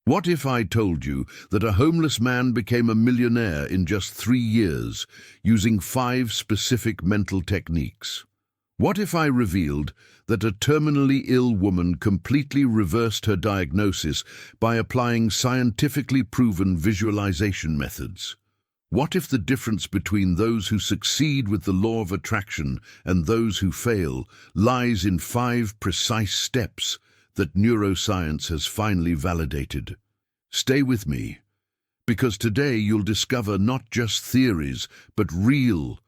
What if I told you that a homeless man became a millionaire in just 3 years using 5 specific mental techniques? What if I revealed that a terminally ill woman completely reversed her diagnosis by applying scientifically proven visualization methods? What if the difference between those who succeed with the law of attraction and those who fail lies in 5 precise steps that neuroscience has finally validated? Stay with me, because today you'll discover not just theories, but real,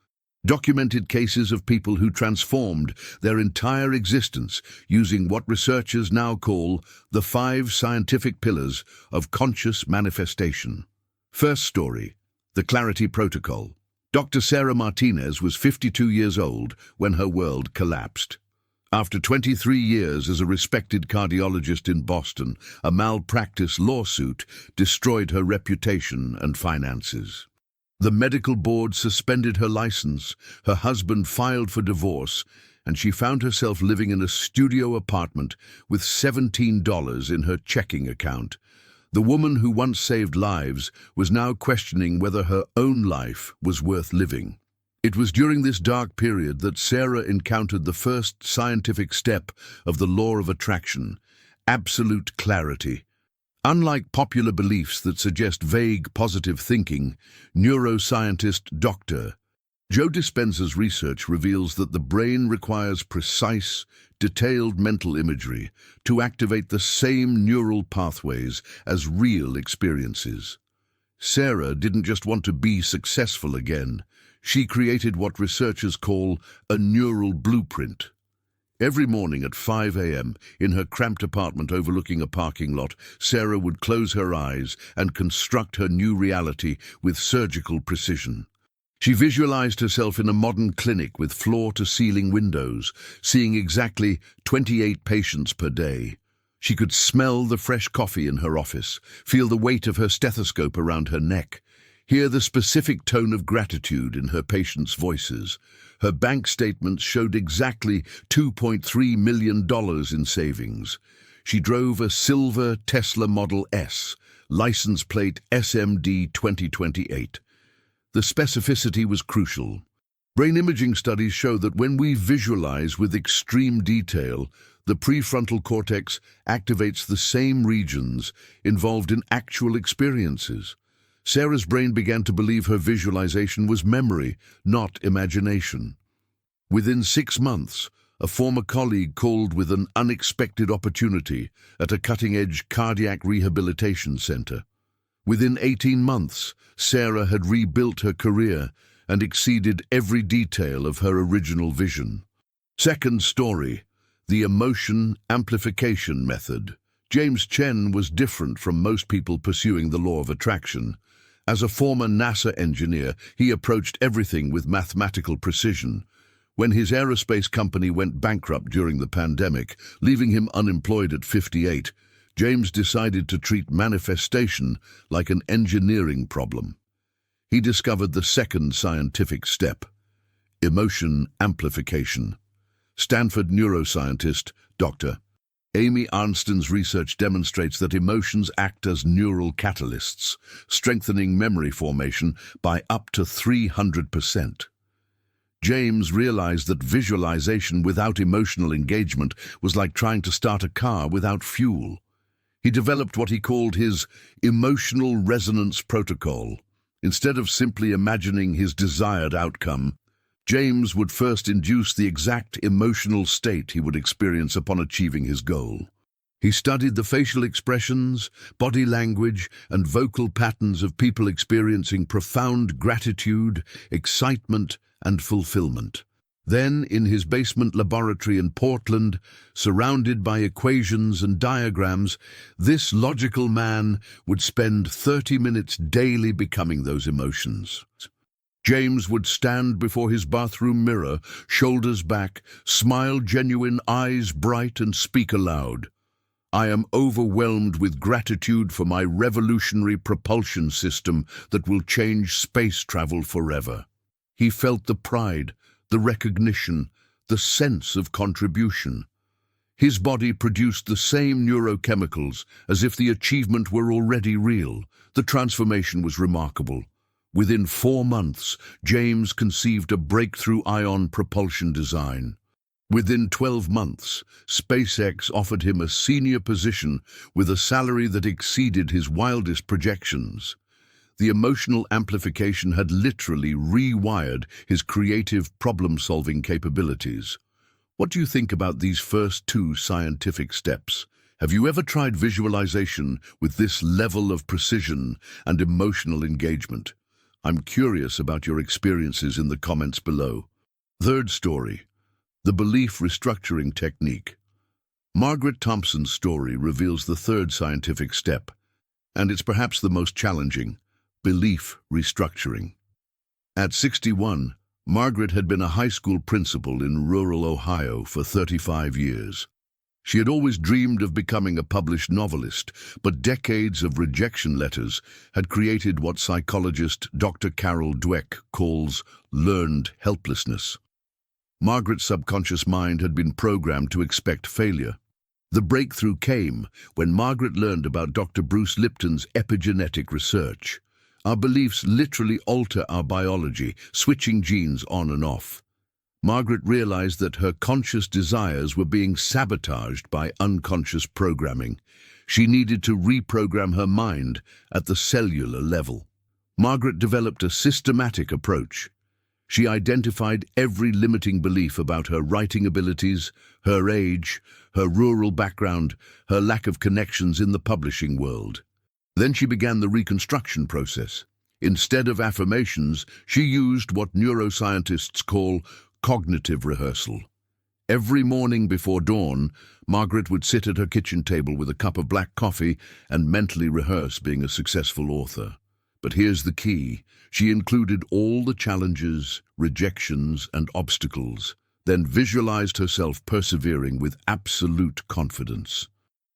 documented cases of people who transformed their entire existence using what researchers now call the 5 scientific pillars of conscious manifestation. First story, the Clarity Protocol. Dr. Sarah Martinez was 52 years old when her world collapsed. After 23 years as a respected cardiologist in Boston, a malpractice lawsuit destroyed her reputation and finances. The medical board suspended her license, her husband filed for divorce, and she found herself living in a studio apartment with $17 in her checking account. The woman who once saved lives was now questioning whether her own life was worth living. It was during this dark period that Sarah encountered the first scientific step of the law of attraction: absolute clarity. Unlike popular beliefs that suggest vague positive thinking, neuroscientist Dr. Joe Dispenza's research reveals that the brain requires precise, detailed mental imagery to activate the same neural pathways as real experiences. Sarah didn't just want to be successful again. She created what researchers call a neural blueprint. Every morning at 5 a.m., in her cramped apartment overlooking a parking lot, Sarah would close her eyes and construct her new reality with surgical precision. She visualized herself in a modern clinic with floor-to-ceiling windows, seeing exactly 28 patients per day. She could smell the fresh coffee in her office, feel the weight of her stethoscope around her neck, hear the specific tone of gratitude in her patients' voices. Her bank statements showed exactly $2.3 million in savings. She drove a silver Tesla Model S, license plate SMD 2028. The specificity was crucial. Brain imaging studies show that when we visualize with extreme detail, the prefrontal cortex activates the same regions involved in actual experiences. Sarah's brain began to believe her visualization was memory, not imagination. Within 6 months, a former colleague called with an unexpected opportunity at a cutting-edge cardiac rehabilitation center. Within 18 months, Sarah had rebuilt her career and exceeded every detail of her original vision. Second story, the Emotion Amplification method. James Chen was different from most people pursuing the law of attraction. As a former NASA engineer, he approached everything with mathematical precision. When his aerospace company went bankrupt during the pandemic, leaving him unemployed at 58, James decided to treat manifestation like an engineering problem. He discovered the second scientific step: emotion amplification. Stanford neuroscientist Dr. Amy Arnstein's research demonstrates that emotions act as neural catalysts, strengthening memory formation by up to 300%. James realized that visualization without emotional engagement was like trying to start a car without fuel. He developed what he called his emotional resonance protocol. Instead of simply imagining his desired outcome, James would first induce the exact emotional state he would experience upon achieving his goal. He studied the facial expressions, body language, and vocal patterns of people experiencing profound gratitude, excitement, and fulfillment. Then, in his basement laboratory in Portland, surrounded by equations and diagrams, this logical man would spend 30 minutes daily becoming those emotions. James would stand before his bathroom mirror, shoulders back, smile genuine, eyes bright, and speak aloud. "I am overwhelmed with gratitude for my revolutionary propulsion system that will change space travel forever." He felt the pride, the recognition, the sense of contribution. His body produced the same neurochemicals as if the achievement were already real. The transformation was remarkable. Within 4 months, James conceived a breakthrough ion propulsion design. Within 12 months, SpaceX offered him a senior position with a salary that exceeded his wildest projections. The emotional amplification had literally rewired his creative problem-solving capabilities. What do you think about these first 2 scientific steps? Have you ever tried visualization with this level of precision and emotional engagement? I'm curious about your experiences in the comments below. Third story. The Belief Restructuring Technique. Margaret Thompson's story reveals the third scientific step, and it's perhaps the most challenging: belief restructuring. At 61, Margaret had been a high school principal in rural Ohio for 35 years. She had always dreamed of becoming a published novelist, but decades of rejection letters had created what psychologist Dr. Carol Dweck calls learned helplessness. Margaret's subconscious mind had been programmed to expect failure. The breakthrough came when Margaret learned about Dr. Bruce Lipton's epigenetic research. Our beliefs literally alter our biology, switching genes on and off. Margaret realized that her conscious desires were being sabotaged by unconscious programming. She needed to reprogram her mind at the cellular level. Margaret developed a systematic approach. She identified every limiting belief about her writing abilities, her age, her rural background, her lack of connections in the publishing world. Then she began the reconstruction process. Instead of affirmations, she used what neuroscientists call cognitive rehearsal. Every morning before dawn, Margaret would sit at her kitchen table with a cup of black coffee and mentally rehearse being a successful author. But here's the key. She included all the challenges, rejections, and obstacles, then visualized herself persevering with absolute confidence.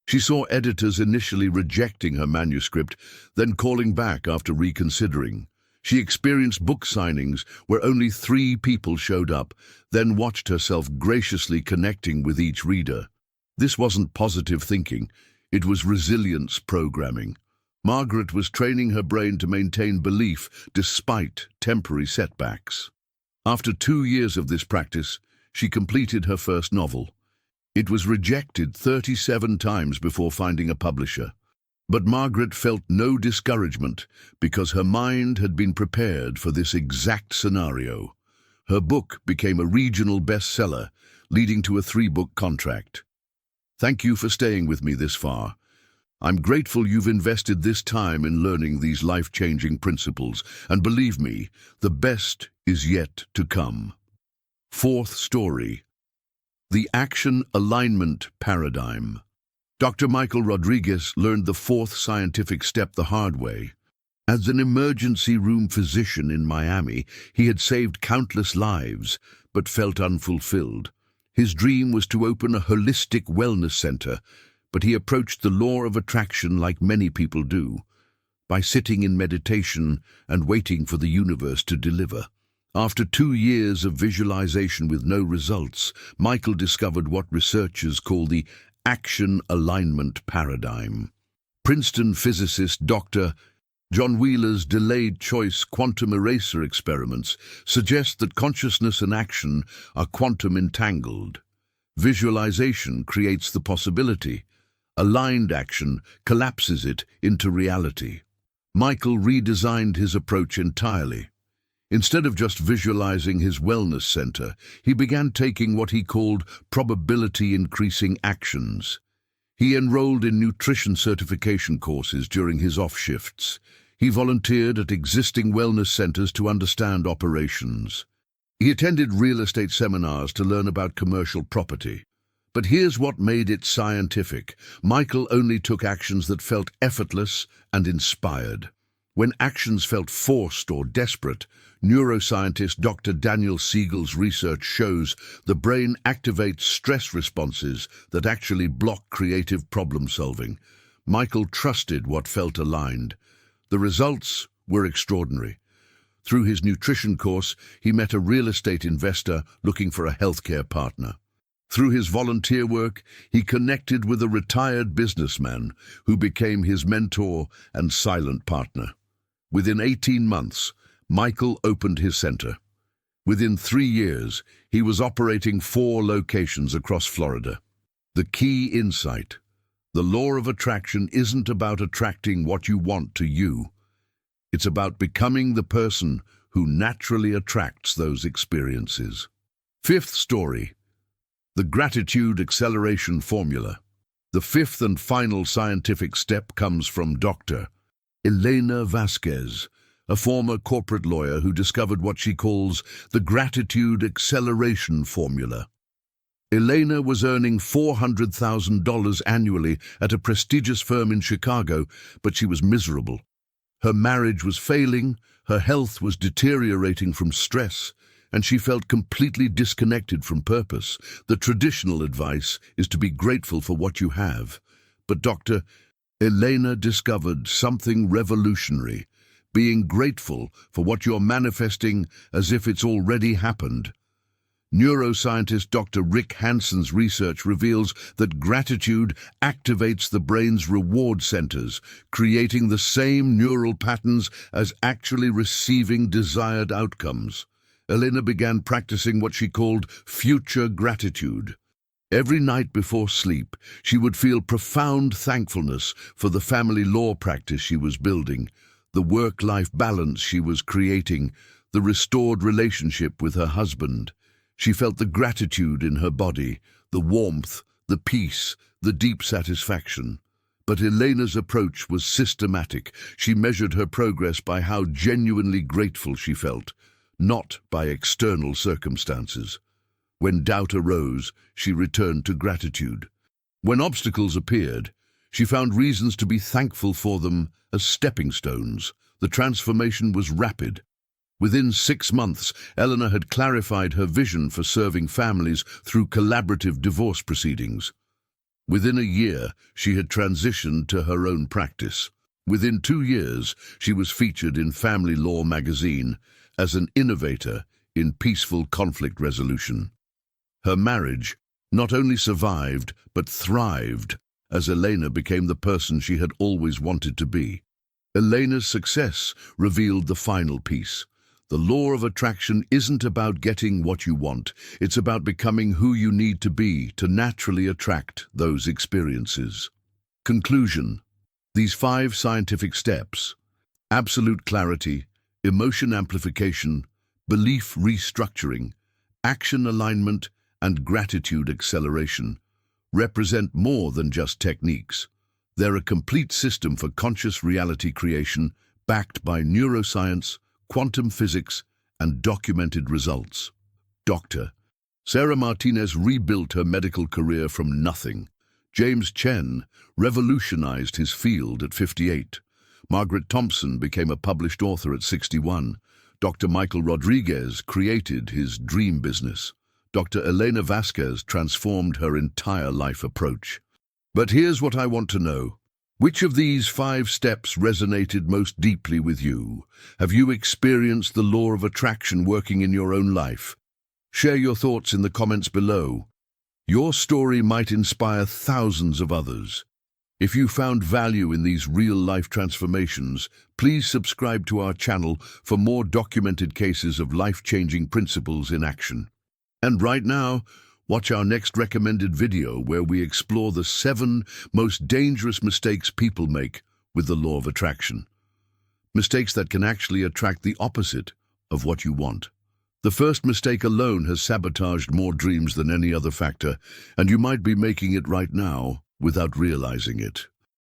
She saw editors initially rejecting her manuscript, then calling back after reconsidering. She experienced book signings where only 3 people showed up, then watched herself graciously connecting with each reader. This wasn't positive thinking, it was resilience programming. Margaret was training her brain to maintain belief despite temporary setbacks. After 2 years of this practice, she completed her first novel. It was rejected 37 times before finding a publisher. But Margaret felt no discouragement because her mind had been prepared for this exact scenario. Her book became a regional bestseller, leading to a 3-book contract. Thank you for staying with me this far. I'm grateful you've invested this time in learning these life-changing principles, and believe me, the best is yet to come. Fourth story. The Action Alignment Paradigm. Dr. Michael Rodriguez learned the 4th scientific step the hard way. As an emergency room physician in Miami, he had saved countless lives, but felt unfulfilled. His dream was to open a holistic wellness center, but he approached the law of attraction like many people do, by sitting in meditation and waiting for the universe to deliver. After 2 years of visualization with no results, Michael discovered what researchers call the Action Alignment Paradigm. Princeton physicist Dr. John Wheeler's delayed choice quantum eraser experiments suggest that consciousness and action are quantum entangled. Visualization creates the possibility. Aligned action collapses it into reality. Michael redesigned his approach entirely. Instead of just visualizing his wellness center, he began taking what he called probability-increasing actions. He enrolled in nutrition certification courses during his off-shifts. He volunteered at existing wellness centers to understand operations. He attended real estate seminars to learn about commercial property. But here's what made it scientific. Michael only took actions that felt effortless and inspired. When actions felt forced or desperate, neuroscientist Dr. Daniel Siegel's research shows the brain activates stress responses that actually block creative problem-solving. Michael trusted what felt aligned. The results were extraordinary. Through his nutrition course, he met a real estate investor looking for a healthcare partner. Through his volunteer work, he connected with a retired businessman who became his mentor and silent partner. Within 18 months, Michael opened his center. Within 3 years, he was operating 4 locations across Florida. The key insight: the law of attraction isn't about attracting what you want to you. It's about becoming the person who naturally attracts those experiences. Fifth story: the gratitude acceleration formula. The fifth and final scientific step comes from Dr. Elena Vasquez, a former corporate lawyer who discovered what she calls the gratitude acceleration formula. Elena was earning $400,000 annually at a prestigious firm in Chicago, but she was miserable. Her marriage was failing, her health was deteriorating from stress, and she felt completely disconnected from purpose. The traditional advice is to be grateful for what you have. But Dr. Elena discovered something revolutionary: being grateful for what you're manifesting as if it's already happened. Neuroscientist Dr. Rick Hanson's research reveals that gratitude activates the brain's reward centers, creating the same neural patterns as actually receiving desired outcomes. Elena began practicing what she called future gratitude. Every night before sleep, she would feel profound thankfulness for the family law practice she was building, the work-life balance she was creating, the restored relationship with her husband. She felt the gratitude in her body, the warmth, the peace, the deep satisfaction. But Elena's approach was systematic. She measured her progress by how genuinely grateful she felt, not by external circumstances. When doubt arose, she returned to gratitude. When obstacles appeared, she found reasons to be thankful for them as stepping stones. The transformation was rapid. Within 6 months, Eleanor had clarified her vision for serving families through collaborative divorce proceedings. Within a year, she had transitioned to her own practice. Within 2 years, she was featured in Family Law magazine as an innovator in peaceful conflict resolution. Her marriage not only survived, but thrived as Elena became the person she had always wanted to be. Elena's success revealed the final piece. The law of attraction isn't about getting what you want. It's about becoming who you need to be to naturally attract those experiences. Conclusion: these 5 scientific steps: absolute clarity, emotion amplification, belief restructuring, action alignment, and gratitude acceleration, represent more than just techniques. They're a complete system for conscious reality creation, backed by neuroscience, quantum physics, and documented results. Dr. Sarah Martinez rebuilt her medical career from nothing. James Chen revolutionized his field at 58. Margaret Thompson became a published author at 61. Dr. Michael Rodriguez created his dream business. Dr. Elena Vasquez transformed her entire life approach. But here's what I want to know. Which of these 5 steps resonated most deeply with you? Have you experienced the law of attraction working in your own life? Share your thoughts in the comments below. Your story might inspire thousands of others. If you found value in these real-life transformations, please subscribe to our channel for more documented cases of life-changing principles in action. And right now, watch our next recommended video where we explore the 7 most dangerous mistakes people make with the law of attraction. Mistakes that can actually attract the opposite of what you want. The first mistake alone has sabotaged more dreams than any other factor, and you might be making it right now without realizing it.